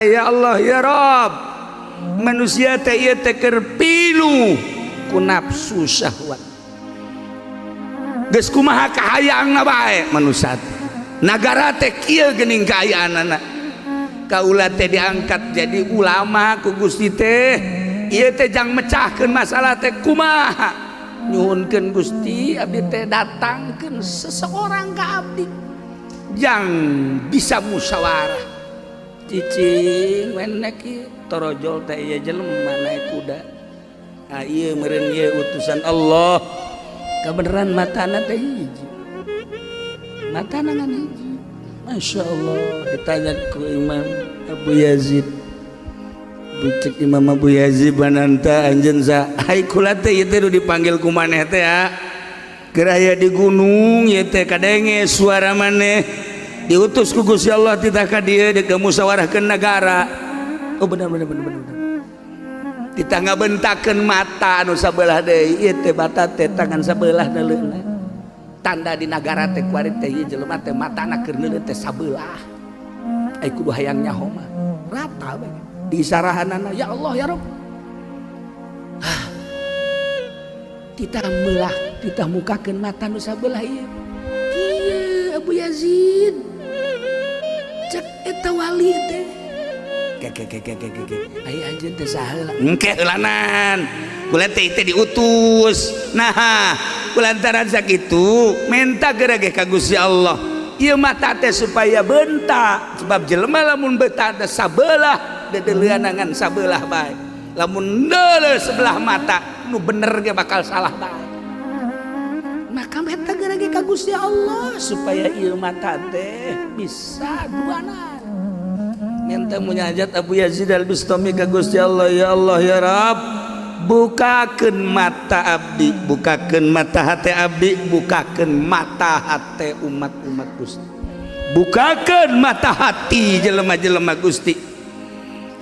Ya Allah ya Rabb, manusia teh ieu teh keur pilu ku nafsu syahwat. Geus kumaha kahayaangna bae manusia teh. Nagara teh kieu geuning kaayaanana. Kaula teh diangkat jadi ulama ku Gusti teh. Ieu teh jang mecahkeun masalah teh kumaha. Nyuhunkeun Gusti, abdi teh datangkeun seseorang ka abdi. Jang bisa musyawarah. Cicing menek torojol teh ieu jelema naik kuda. Ah ieu meureun ieu utusan Allah. Kabeneran matana teh hiji. Matana ngan hiji. Masya Allah, ditanya ku Imam Abu Yazid. Bucek Imam Abu Yazid bananta anjeun sa. Ai kula teh ieu teh dipanggil ku maneh teh ya. Keur aya di gunung ieu teh kadenge suara maneh. Diutus ku Gusti Allah titah ka dieu di musyawarahkeun negara. Oh benar. Titah ngabentakeun mata anu sabelah deui. Ieu teh mata teh tangan sabelah neuleuna. Tanda di negara teh kuari teh ieu jelema teh matana keur neuleun teh sabelah. Ai kudu hayang nyaho mah. Rata bae. Di isarahanana ya Allah ya Rabb. Titah meulah, titah mukakeun mata nu sabelah ieu. Ieu Abu Yazid. Cek eta wali teh ai anjeun teh saha engke heulanan kula teh diutus nah kulantaran sakitu menta gerage ka Gusti Allah ieu mata teh supaya benta sebab jelema lamun benta teh sabelah dedeleuanangan sabelah bae lamun deuleu sebelah mata nu bener ge bakal salah bae maka menta gerage ka Gusti Allah supaya ieu mata teh bisa duana. Menta munajat Abu Yazid Al-Bustami ka Gusti Allah ya Allah ya Rabb bukakeun mata abdi bukakeun mata hate abdi bukakeun mata hate umat-umat Gusti bukakeun mata hati jelema-jelema Gusti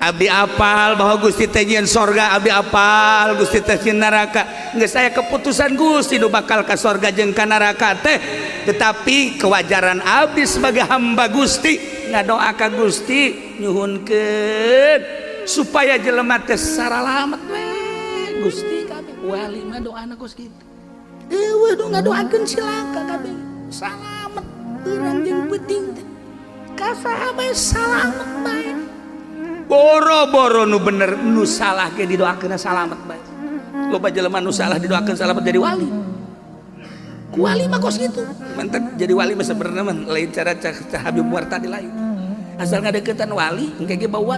abdi apal bahwa Gusti teh nyieun sorga abdi apal Gusti teh nyieun neraka geus aya keputusan Gusti nu bakal ka sorga jeung ka neraka teh tetapi kewajaran abdi sebagai hamba Gusti ngadoa ka Gusti nyuhunkeun supaya jelema teh saralamet we Gusti kabeh wali mah doana kos kitu eueuh nu ngadoakeun silaka kabeh salamet urang jeung peuting teh kasaha bae salamet bae boro-boro nu bener nu salah ge didoakeun salamet bae loba jelema nu salah didoakeun salamet jadi wali ku wali mah kos kitu mantep jadi wali mah sebenarnya mah lain cara Habib Wartadi lain asal ngadeukeutan wali engke ge bawa